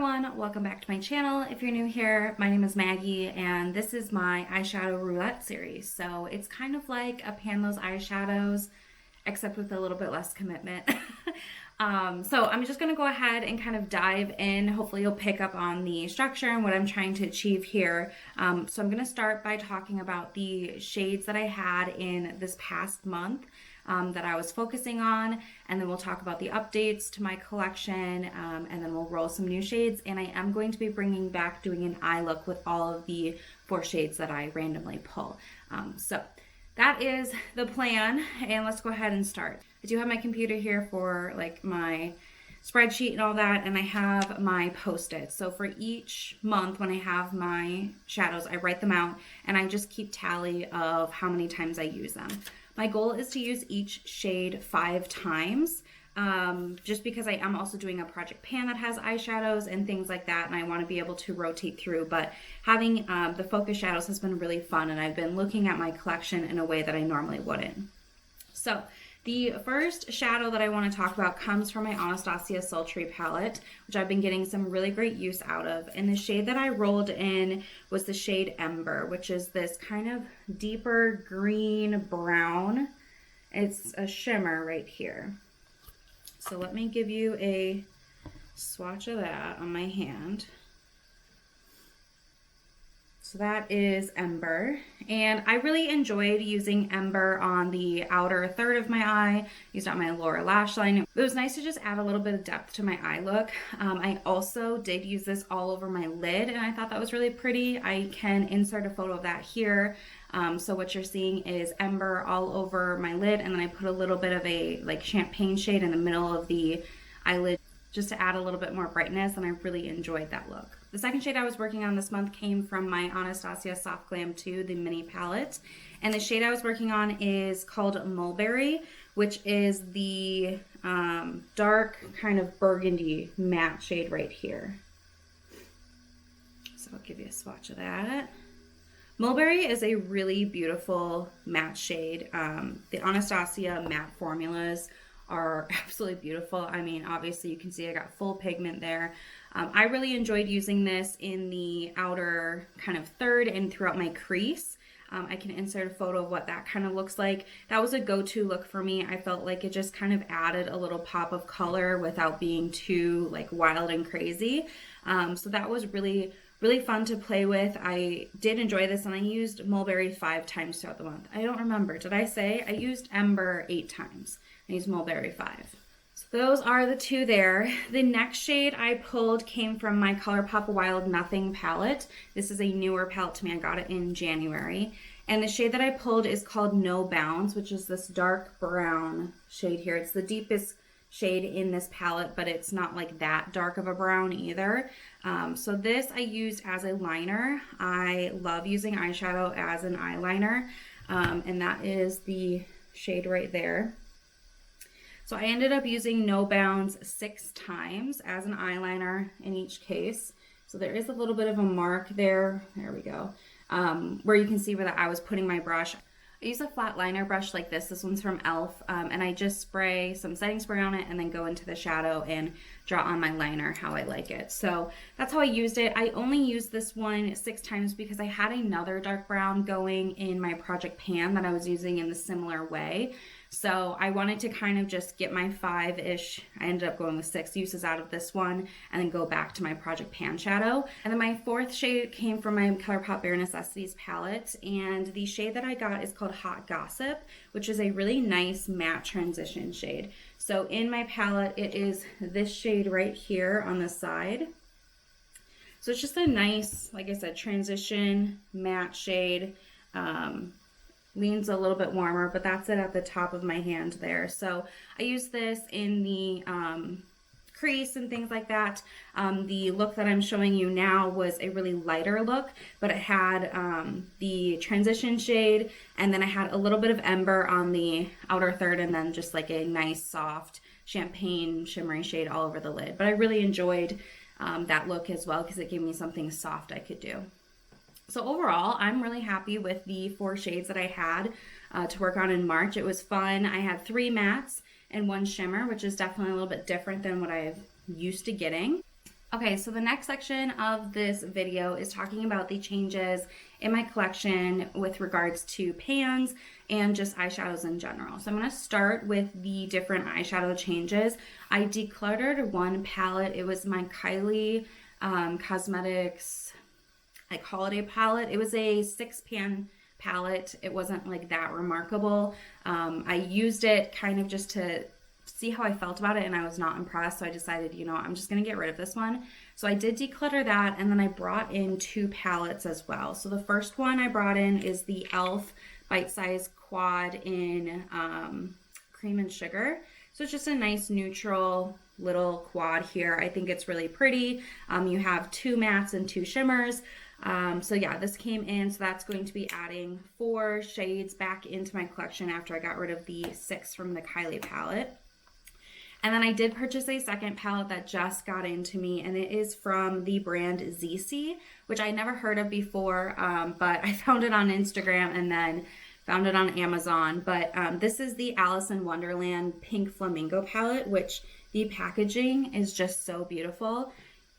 everyone, welcome back to my channel. If you're new here, my name is Maggie and this is my Eyeshadow Roulette series. So it's kind of like a pan those eyeshadows, except with a little bit less commitment. So I'm just going to go ahead and kind of dive in. Hopefully you'll pick up on the structure and what I'm trying to achieve here. So I'm going to start by talking about the shades that I had in this past month that I was focusing on, and then we'll talk about the updates to my collection, and then we'll roll some new shades. And I am going to be bringing back doing an eye look with all of the 4 shades that I randomly pull. So that is the plan, and let's go ahead and start. I do have my computer here for like my spreadsheet and all that, and I have my post-its. So for each month when I have my shadows, I write them out and I just keep tally of how many times I use them. My goal is to use each shade 5 times, just because I am also doing a project pan that has eyeshadows and things like that, and I want to be able to rotate through. But having the focus shadows has been really fun, and I've been looking at my collection in a way that I normally wouldn't. So the first shadow that I want to talk about comes from my Anastasia Swatches palette, which I've been getting some really great use out of. And the shade that I rolled in was the shade Ember, which is this kind of deeper green brown. It's a shimmer right here. So let me give you a swatch of that on my hand. So that is Ember, and I really enjoyed using Ember on the outer third of my eye, used on my lower lash line. It was nice to just add a little bit of depth to my eye look. I also did use this all over my lid, and I thought that was really pretty. I can insert a photo of that here. So what you're seeing is Ember all over my lid, and then I put a little bit of a like champagne shade in the middle of the eyelid just to add a little bit more brightness, and I really enjoyed that look. The second shade I was working on this month came from my Anastasia Soft Glam 2, the mini palette. And the shade I was working on is called Mulberry, which is the dark kind of burgundy matte shade right here. So I'll give you a swatch of that. Mulberry is a really beautiful matte shade. The Anastasia matte formulas are absolutely beautiful. I mean, obviously you can see I got full pigment there. I really enjoyed using this in the outer kind of third and throughout my crease. I can insert a photo of what that kind of looks like. That was a go-to look for me. I felt like it just kind of added a little pop of color without being too like wild and crazy. So that was really fun to play with. I did enjoy this, and I used Mulberry 5 times throughout the month. I don't remember. Did I say? I used Ember 8 times. I used Mulberry 5. So those are the 2 there. The next shade I pulled came from my ColourPop Wild Nothing palette. This is a newer palette to me. I got it in January. And the shade that I pulled is called No Bounds, which is this dark brown shade here. It's the deepest shade in this palette, but it's not like that dark of a brown either. So this I used as a liner. I love using eyeshadow as an eyeliner, and that is the shade right there. So I ended up using No Bounds 6 times as an eyeliner in each case. So there is a little bit of a mark there. There we go. Where you can see where I was putting my brush. I use a flat liner brush like this. This one's from e.l.f. And I just spray some setting spray on it and then go into the shadow and draw on my liner how I like it. So that's how I used it. I only used this one 6 times because I had another dark brown going in my project pan that I was using in the similar way. So I wanted to kind of just get my 5-ish, I ended up going with 6 uses out of this one, and then go back to my project pan shadow. And then my 4th shade came from my ColourPop Bare Necessities palette, and the shade that I got is called Hot Gossip, which is a really nice matte transition shade. So in my palette, it is this shade right here on the side. So it's just a nice, like I said, transition matte shade. Leans a little bit warmer, but that's it at the top of my hand there. So I use this in the crease and things like that. The look that I'm showing you now was a really lighter look, but it had the transition shade, and then I had a little bit of Ember on the outer third, and then just like a nice soft champagne shimmery shade all over the lid. But I really enjoyed that look as well because it gave me something soft I could do. So overall, I'm really happy with the 4 shades that I had to work on in March. It was fun. I had 3 mattes and 1 shimmer, which is definitely a little bit different than what I've used to getting. Okay, so the next section of this video is talking about the changes in my collection with regards to pans and just eyeshadows in general. So I'm going to start with the different eyeshadow changes. I decluttered one palette. It was my Kylie Cosmetics like holiday palette. It was a 6-pan palette. It wasn't like that remarkable. I used it kind of just to see how I felt about it, and I was not impressed, so I decided, you know, I'm just gonna get rid of this one. So I did declutter that, and then I brought in 2 palettes as well. So the first one I brought in is the e.l.f. Bite Size Quad in Cream and Sugar. So it's just a nice neutral little quad here. I think it's really pretty. You have 2 mattes and 2 shimmers. So yeah, this came in, so that's going to be adding 4 shades back into my collection after I got rid of the 6 from the Kylie palette. And then I did purchase a second palette that just got into me, and it is from the brand ZC, which I never heard of before, but I found it on Instagram and then found it on Amazon. But this is the Alice in Wonderland Pink Flamingo palette, which the packaging is just so beautiful.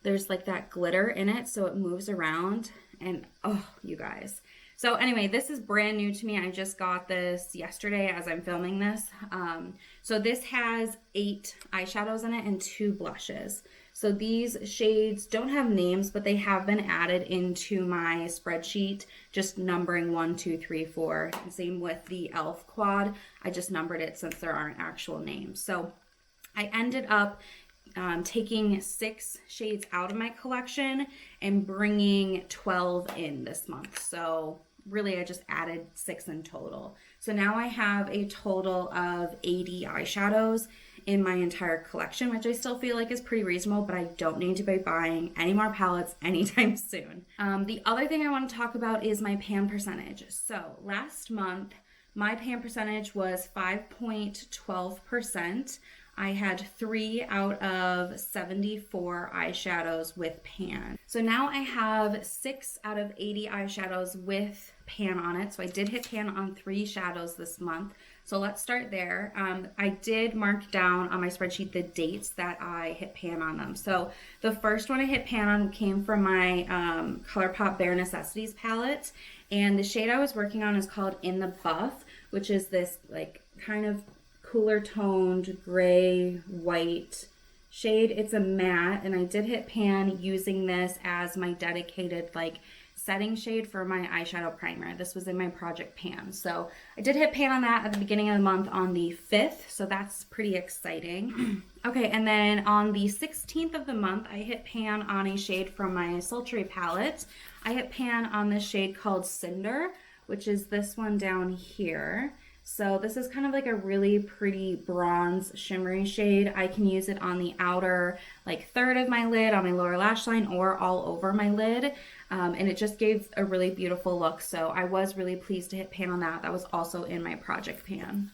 There's like that glitter in it, so it moves around, and oh, you guys. So anyway, this is brand new to me. I just got this yesterday as I'm filming this. So this has 8 eyeshadows in it and 2 blushes. So these shades don't have names, but they have been added into my spreadsheet, just numbering 1, 2, 3, 4. Same with the e.l.f. quad. I just numbered it since there aren't actual names. So I ended up taking 6 shades out of my collection and bringing 12 in this month. So really I just added 6 in total. So now I have a total of 80 eyeshadows in my entire collection, which I still feel like is pretty reasonable, but I don't need to be buying any more palettes anytime soon. The other thing I want to talk about is my pan percentage. So last month, my pan percentage was 5.12%. I had 3 out of 74 eyeshadows with pan. So now I have 6 out of 80 eyeshadows with pan on it. So I did hit pan on 3 shadows this month. So let's start there. I did mark down on my spreadsheet the dates that I hit pan on them. So the first one I hit pan on came from my ColourPop Bare Necessities palette. And the shade I was working on is called In the Buff, which is this like kind of cooler toned gray white shade. It's a matte, and I did hit pan using this as my dedicated like setting shade for my eyeshadow primer. This was in my project pan. So I did hit pan on that at the beginning of the month on the 5th, so that's pretty exciting. Okay, and then on the 16th of the month, I hit pan on a shade from my Sultry palette. I hit pan on this shade called Cinder, which is this one down here. So this is kind of like a really pretty bronze shimmery shade. I can use it on the outer like third of my lid, on my lower lash line, or all over my lid. And it just gave a really beautiful look. So I was really pleased to hit pan on that. That was also in my project pan.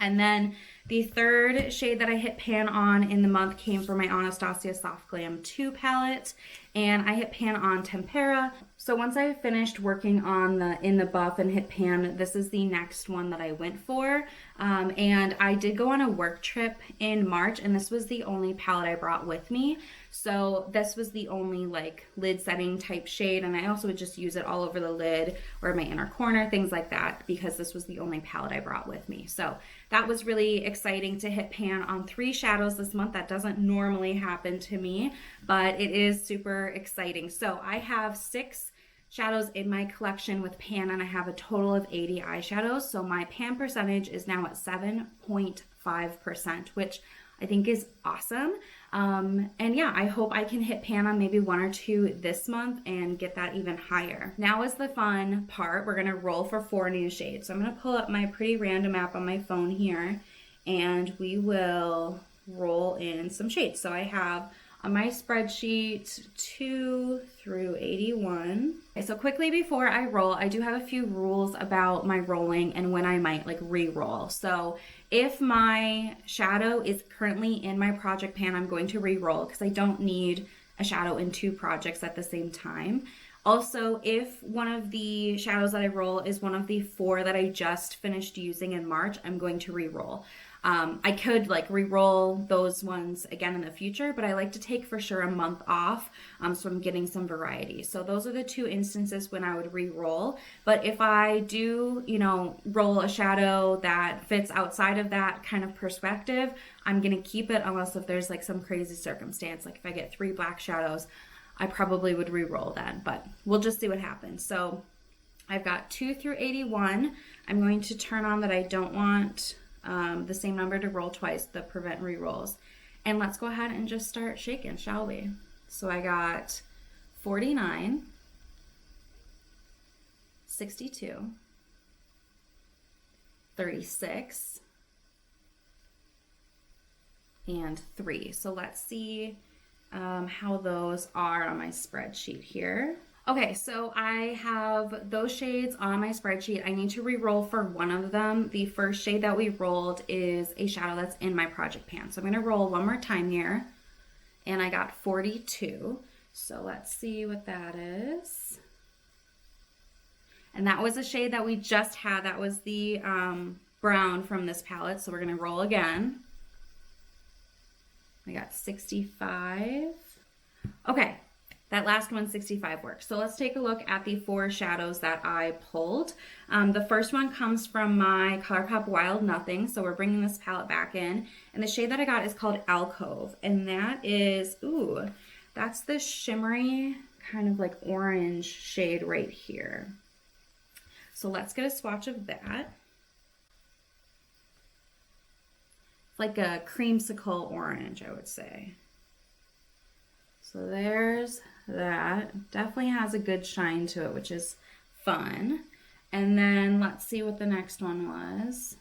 And then the third shade that I hit pan on in the month came from my Anastasia Soft Glam 2 palette, and I hit pan on Tempera. So once I finished working on the In the Buff and hit pan, this is the next one that I went for. And I did go on a work trip in March, and this was the only palette I brought with me. So this was the only like lid setting type shade, and I also would just use it all over the lid or my inner corner, things like that, because this was the only palette I brought with me. So that was really exciting to hit pan on 3 shadows this month. That doesn't normally happen to me, but it is super exciting. So I have 6 shadows in my collection with pan, and I have a total of 80 eyeshadows. So my pan percentage is now at 7.5%, which I think is awesome. And yeah, I hope I can hit pan on maybe 1 or 2 this month and get that even higher. Now is the fun part. We're gonna roll for 4 new shades. So I'm gonna pull up my pretty random app on my phone here, and we will roll in some shades. So I have on my spreadsheet 2 through 81. Okay, so quickly before I roll, I do have a few rules about my rolling and when I might like re-roll. So if my shadow is currently in my project pan, I'm going to re-roll because I don't need a shadow in 2 projects at the same time. Also, if one of the shadows that I roll is one of the 4 that I just finished using in March, I'm going to re-roll. I could like re-roll those ones again in the future, but I like to take for sure a month off, so I'm getting some variety. So those are the 2 instances when I would re-roll. But if I do, roll a shadow that fits outside of that kind of perspective, I'm gonna keep it unless if there's like some crazy circumstance. Like if I get 3 black shadows, I probably would re-roll then, but we'll just see what happens. So I've got 2 through 81. I'm going to turn on that I don't want the same number to roll twice, the prevent re-rolls. And let's go ahead and just start shaking, shall we? So I got 49, 62, 36, and 3. So let's see how those are on my spreadsheet here. Okay, so I have those shades on my spreadsheet. I need to re-roll for one of them. The first shade that we rolled is a shadow that's in my project pan. So I'm going to roll one more time here, and I got 42. So let's see what that is. And that was a shade that we just had. That was the brown from this palette. So we're going to roll again. I got 65. Okay. That last one, 65 works. So let's take a look at the 4 shadows that I pulled. The first one comes from my ColourPop Wild Nothing. So we're bringing this palette back in. And the shade that I got is called Alcove. And that is, that's the shimmery kind of like orange shade right here. So let's get a swatch of that. Like a creamsicle orange, I would say. So there's that. Definitely has a good shine to it, which is fun. And then let's see what the next one was.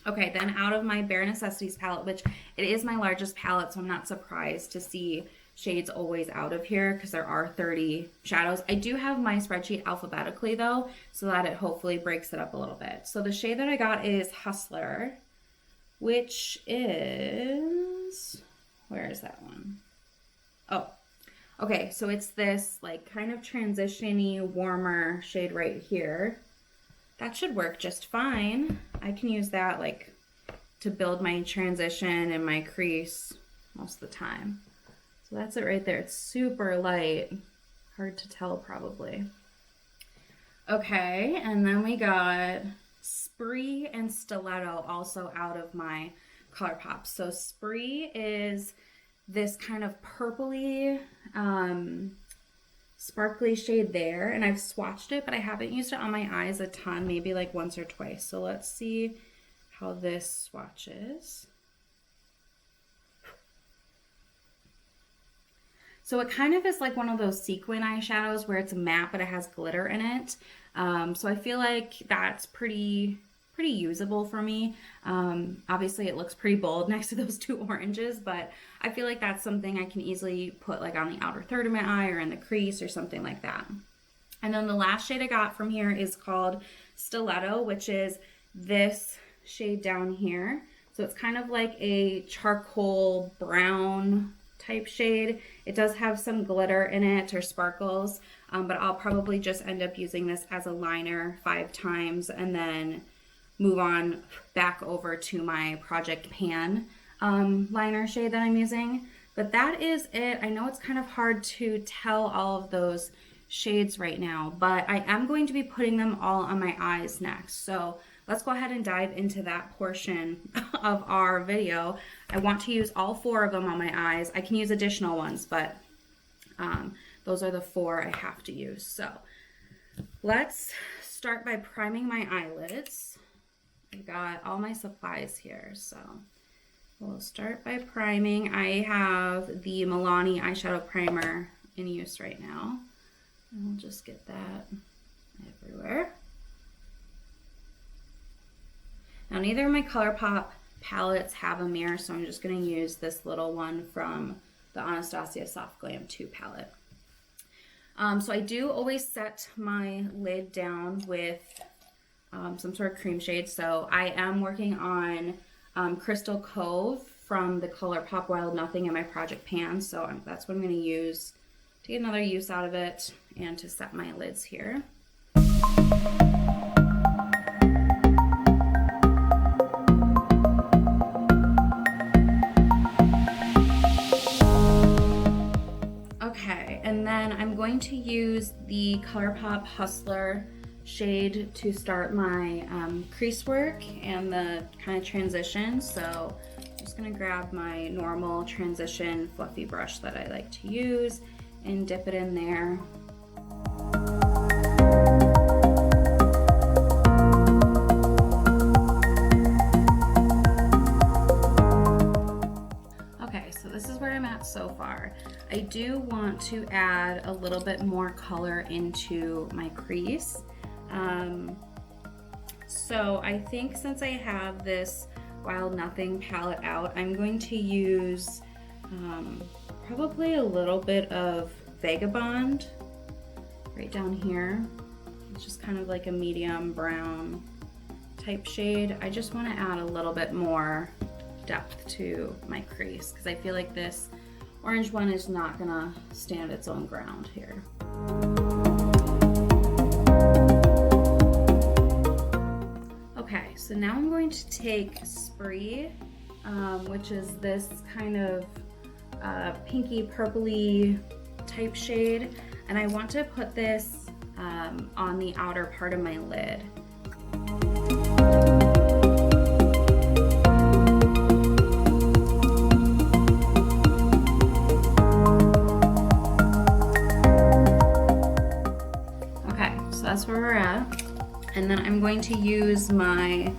Okay, then out of my Bare Necessities palette, which it is my largest palette, so I'm not surprised to see shades always out of here because there are 30 shadows. I do have my spreadsheet alphabetically though, so that it hopefully breaks it up a little bit. So the shade that I got is Hustler, which is, where is that one? Oh, okay, so it's this like kind of transition-y, warmer shade right here. That should work just fine. I can use that like to build my transition and my crease most of the time. So that's it right there. It's super light. Hard to tell probably. Okay, and then we got Spree and Stiletto also out of my ColourPop. So Spree is this kind of purpley, sparkly shade there, and I've swatched it, but I haven't used it on my eyes a ton, maybe like once or twice. So let's see how this swatches. So it kind of is like one of those sequin eyeshadows where it's matte, but it has glitter in it. So I feel like that's pretty usable for me. Obviously it looks pretty bold next to those 2 oranges, but I feel like that's something I can easily put like on the outer third of my eye or in the crease or something like that. And then the last shade I got from here is called Stiletto, which is this shade down here. So it's kind of like a charcoal brown type shade. It does have some glitter in it or sparkles, but I'll probably just end up using this as a liner 5 times and then move on back over to my Project Pan liner shade that I'm using. But that is it. I know it's kind of hard to tell all of those shades right now, but I am going to be putting them all on my eyes next. So let's go ahead and dive into that portion of our video. I want to use all 4 of them on my eyes. I can use additional ones, but those are the 4 I have to use. So let's start by priming my eyelids. I've got all my supplies here, so we'll start by priming. I have the Milani eyeshadow primer in use right now, and we'll just get that everywhere. Now, neither of my ColourPop palettes have a mirror, so I'm just going to use this little one from the Anastasia Soft Glam 2 palette. So I do always set my lid down with some sort of cream shade. So I am working on Crystal Cove from the ColourPop Wild Nothing in my Project Pan. So that's what I'm going to use to get another use out of it and to set my lids here. Okay, and then I'm going to use the ColourPop Hustler shade to start my crease work and the kind of transition. So I'm just gonna grab my normal transition fluffy brush that I like to use and dip it in there. Okay, so this is where I'm at so far. I do want to add a little bit more color into my crease. So I think since I have this Wild Nothing palette out, I'm going to use probably a little bit of Vagabond right down here. It's just kind of like a medium brown type shade. I just want to add a little bit more depth to my crease because I feel like this orange one is not gonna stand its own ground here. Okay, so now I'm going to take Spree, which is this kind of pinky purpley type shade, and I want to put this on the outer part of my lid. Okay, so that's where we're at. And then I'm going to use my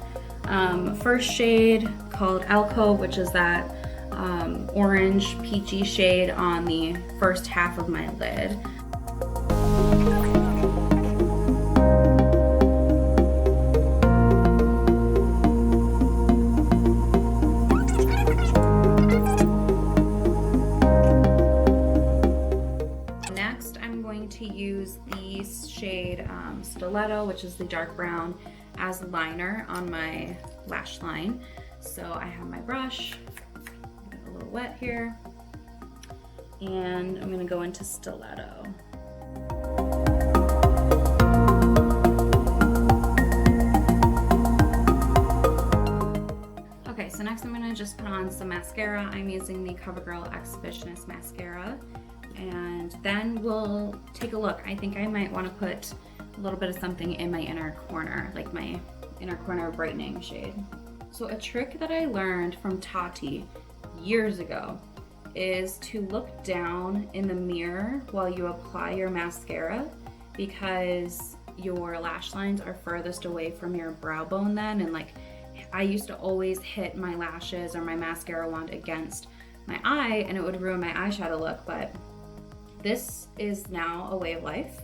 first shade called Alcove, which is that orange peachy shade on the first half of my lid. Next, I'm going to use the shade Stiletto, which is the dark brown, as liner on my lash line. So I have my brush, get a little wet here, and I'm gonna go into Stiletto. Okay, so next I'm gonna just put on some mascara. I'm using the CoverGirl Exhibitionist mascara, and then we'll take a look. I think I might want to put a little bit of something in my inner corner, like my inner corner brightening shade. So a trick that I learned from Tati years ago is to look down in the mirror while you apply your mascara, because your lash lines are furthest away from your brow bone then, and like I used to always hit my lashes or my mascara wand against my eye and it would ruin my eyeshadow look, but this is now a way of life.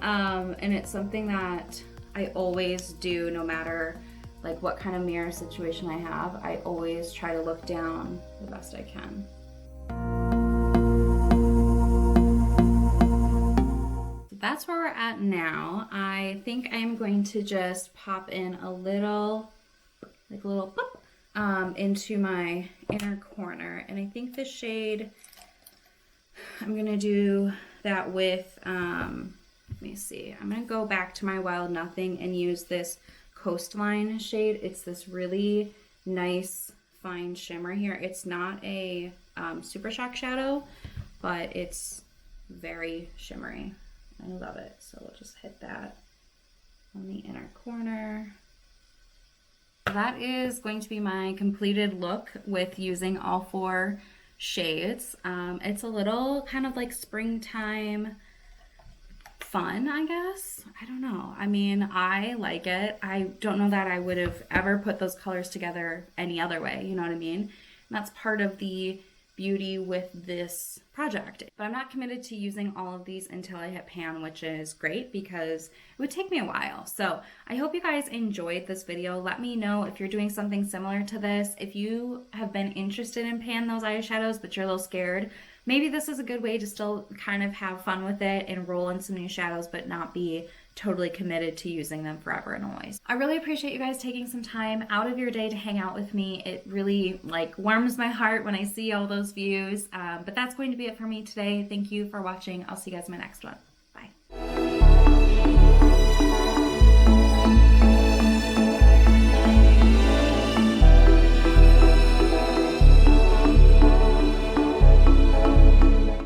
And it's something that I always do, no matter like what kind of mirror situation I have. I always try to look down the best I can. That's where we're at now. I think I'm going to just pop in a little, like a little pop, into my inner corner. And I think the shade, I'm gonna do that with, let me see, I'm gonna go back to my Wild Nothing and use this Coastline shade. It's this really nice fine shimmer here. It's not a Super Shock shadow, but it's very shimmery. I love it. So we'll just hit that on the inner corner. That is going to be my completed look with using all four shades. It's a little kind of like springtime fun, I guess. I don't know. I mean, I like it. I don't know that I would have ever put those colors together any other way, you know what I mean? And that's part of the beauty with this project. But I'm not committed to using all of these until I hit pan, which is great because it would take me a while. So I hope you guys enjoyed this video. Let me know if you're doing something similar to this. If you have been interested in pan those eyeshadows but you're a little scared, maybe this is a good way to still kind of have fun with it and roll in some new shadows but not be totally committed to using them forever and always. I really appreciate you guys taking some time out of your day to hang out with me. It really warms my heart when I see all those views. But that's going to be it for me today. Thank you for watching. I'll see you guys in my next one.